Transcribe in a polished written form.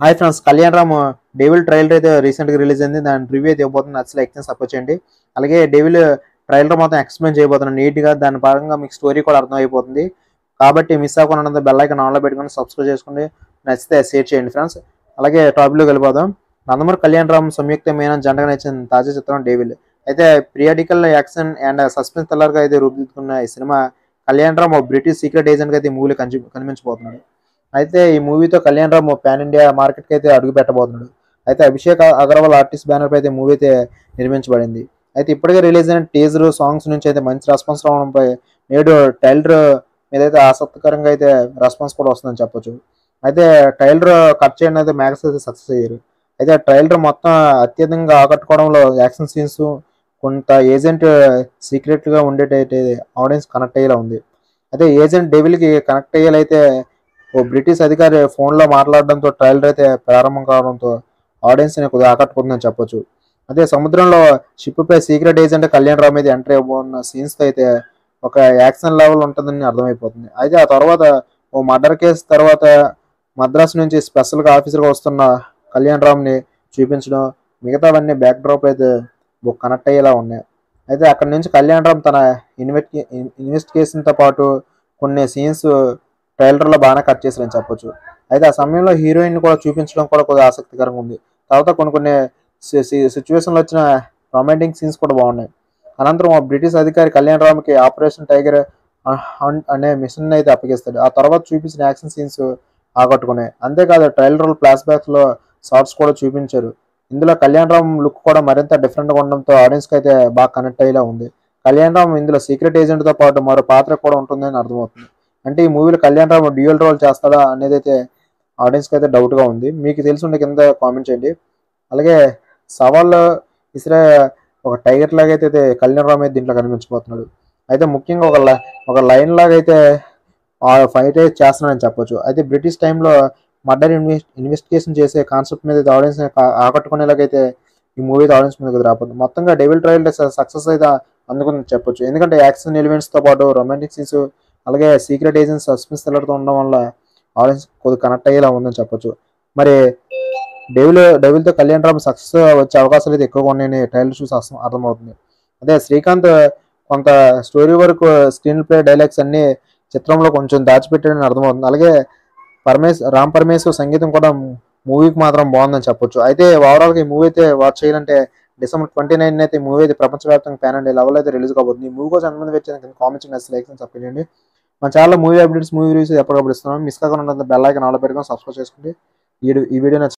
Hi friends, Kalyan Ram devil trailer అయితే రీసెంట్గా release అయింది. దాని రివ్యూ అయితే ఇవ్వబోతుంది. నచ్చి లైక్ చేసి సపోర్ట్ చేయండి. అలాగే డెవిల్ ట్రైలర్ మొత్తం ఎక్స్ప్లెయిన్ చేయబోతున్నాను నీట్గా. దాని పరంగా మీకు స్టోరీ కూడా అర్థమైపోతుంది. కాబట్టి మిస్ అవ్వకుండా బెల్ ఐకాన్ ఆన్లో పెట్టుకొని సబ్స్క్రైబ్ చేసుకోండి. నచ్చితే షేర్ చేయండి ఫ్రెండ్స్. అలాగే టాపిక్లోకి వెళ్ళిపోదాం. నందమూరి కళ్యాణ్ రామ్, సంయుక్త మీనన్ జంటగా నచ్చిన తాజా చిత్రం డెవిల్. అయితే పీరియాడికల్ యాక్షన్ అండ్ సస్పెన్స్ థ్రిల్లర్గా అయితే రూపుదిద్దుకున్న ఈ cinema Kalyan Ram British secret ఏజెంట్గా అయితే మూవీలో కనిపించబోతున్నాడు. అయితే ఈ మూవీతో కళ్యాణ్ రామ్ పాన్ ఇండియా మార్కెట్కి అయితే అడుగు పెట్టబోతున్నాడు. అయితే అభిషేక్ అగర్వాల్ ఆర్టిస్ట్ బ్యానర్ పై అయితే మూవీ అయితే నిర్మించబడింది. అయితే ఇప్పటికే రిలీజ్ అయిన టీజర్ సాంగ్స్ నుంచి అయితే మంచి రెస్పాన్స్ రావడంపై నేడు ట్రైలర్ మీద అయితే ఆసక్తికరంగా అయితే రెస్పాన్స్ కూడా వస్తుందని చెప్పొచ్చు. అయితే ట్రైలర్ కట్ చేయడం అయితే మ్యాక్స్ అయితే సక్సెస్ అయ్యారు. అయితే ట్రైలర్ మొత్తం అత్యధికంగా ఆకట్టుకోవడంలో యాక్షన్ సీన్స్ కొంత ఏజెంట్ సీక్రెట్గా ఉండేటైతే ఆడియన్స్ కనెక్ట్ అయ్యేలా ఉంది. అయితే ఏజెంట్ డెవిల్కి కనెక్ట్ అయ్యేలైతే ఓ బ్రిటిష్ అధికారి ఫోన్లో మాట్లాడడంతో ట్రైలర్ అయితే ప్రారంభం కావడంతో ఆడియన్స్ని కొద్దిగా ఆకట్టుకుంటుందని చెప్పొచ్చు. అదే సముద్రంలో షిప్ పై సీక్రెట్ ఏజెంట్ కళ్యాణ్ రామ్ మీద ఎంట్రీ అవ్వబోన్న సీన్స్తో అయితే ఒక యాక్షన్ లెవెల్ ఉంటుందని అర్థమైపోతుంది. అయితే ఆ తర్వాత ఓ మర్డర్ కేసు తర్వాత మద్రాసు నుంచి స్పెషల్గా ఆఫీసర్గా వస్తున్న కళ్యాణ్ రామ్ని చూపించడం, మిగతావన్నీ బ్యాక్ డ్రాప్ అయితే కనెక్ట్ అయ్యేలా ఉన్నాయి. అయితే అక్కడి నుంచి కళ్యాణ్ రామ్ తన ఇన్వెస్టిగేషన్తో పాటు కొన్ని సీన్స్ ట్రైలర్లో బాగానే కట్ చేశారని చెప్పొచ్చు. అయితే ఆ సమయంలో హీరోయిన్ కూడా చూపించడం కూడా కొద్దిగా ఆసక్తికరంగా ఉంది. తర్వాత కొన్ని సిచ్యువేషన్లో వచ్చిన రొమాంటిక్ సీన్స్ కూడా బాగున్నాయి. అనంతరం ఆ బ్రిటిష్ అధికారి కళ్యాణ్ రామ్కి ఆపరేషన్ టైగర్ హంట్ అనే మిషన్ అయితే అప్పగిస్తాడు. ఆ తర్వాత చూపించిన యాక్షన్ సీన్స్ ఆకట్టుకున్నాయి. అంతేకాదు ట్రైలర్ ఫ్లాష్ బ్యాక్స్లో షార్ట్స్ కూడా చూపించారు. ఇందులో కళ్యాణ్ రామ్ లుక్ కూడా మరింత డిఫరెంట్గా ఉండడంతో ఆడియన్స్కి అయితే బాగా కనెక్ట్ అయ్యేలా ఉంది. కళ్యాణ్ రామ్ ఇందులో సీక్రెట్ ఏజెంట్తో పాటు మరో పాత్ర కూడా ఉంటుందని అర్థమవుతుంది. అంటే ఈ మూవీలో కళ్యాణ్ రామ్ డ్యూయల్ రోల్ చేస్తాడా అనేది అయితే ఆడియన్స్కి అయితే డౌట్గా ఉంది. మీకు తెలిసి ఉండే కింద కామెంట్ చేయండి. అలాగే సవాల్ ఇసిరే ఒక టైగర్ లాగా అయితే కళ్యాణ్ రామ్ అయితే దీంట్లో కనిపించబోతున్నాడు. అయితే ముఖ్యంగా ఒక లైన్ లాగా అయితే ఆ ఫైట్ అయితే చేస్తున్నాడని చెప్పొచ్చు. అయితే బ్రిటిష్ టైంలో మర్డర్ ఇన్వెస్టిగేషన్ చేసే కాన్సెప్ట్ మీద ఆడియన్స్ ఆకట్టుకునేలాగైతే ఈ మూవీ ఆడియన్స్ మీద రాబోతుంది. మొత్తంగా డెవిల్ ట్రైలర్ సక్సెస్ అయితే అందుకుందని చెప్పొచ్చు. ఎందుకంటే యాక్షన్ ఎలిమెంట్స్తో పాటు రొమాంటిక్ సీన్స్ అలాగే సీక్రెట్ ఏజెంట్స్ సస్పెన్స్ థ్రిల్లర్తో ఉండడం వల్ల ఆడియన్స్ కొద్దిగా కనెక్ట్ అయ్యేలా ఉందని చెప్పొచ్చు. మరి డెవిల్తో కళ్యాణ్ రామ్ సక్సెస్ వచ్చే అవకాశాలు అయితే ఎక్కువగా ఉన్నాయని ట్రైలర్ చూసి అర్థమవుతుంది. అదే శ్రీకాంత్ కొంత స్టోరీ వరకు స్క్రీన్ ప్లే డైలాగ్స్ అన్ని చిత్రంలో కొంచెం దాచిపెట్టాడని అర్థమవుతుంది. అలాగే రామ్ పరమేశ్వర్ సంగీతం కూడా మూవీకి మాత్రం బాగుందని చెప్పొచ్చు. అయితే ఓవరాల్గా ఈ మూవీ అయితే వాచ్ చేయాలంటే December 29 అయితే మూవీ అయితే ప్రపంచవ్యాప్తంగా ప్యాన్ ఇండియా లెవెల్ అయితే రిలీజ్ కాబోతుంది. ఈ మూవీ కోసం ఎంతమంది వచ్చి కామెంట్స్ లైక్ సబ్స్క్రైబ్ చేయండి. మన ఛానల్లో మూవీ అప్డేట్స్ మూవీ రివ్యూస్ ఎప్పటికప్పుడు ఇస్తున్నాం. మిస్ కాకుండా బెల్ ఐకాన్ ఆన్లో పెట్టుకొని సబ్స్క్రైబ్ చేసుకోండి. ఈ వీడియో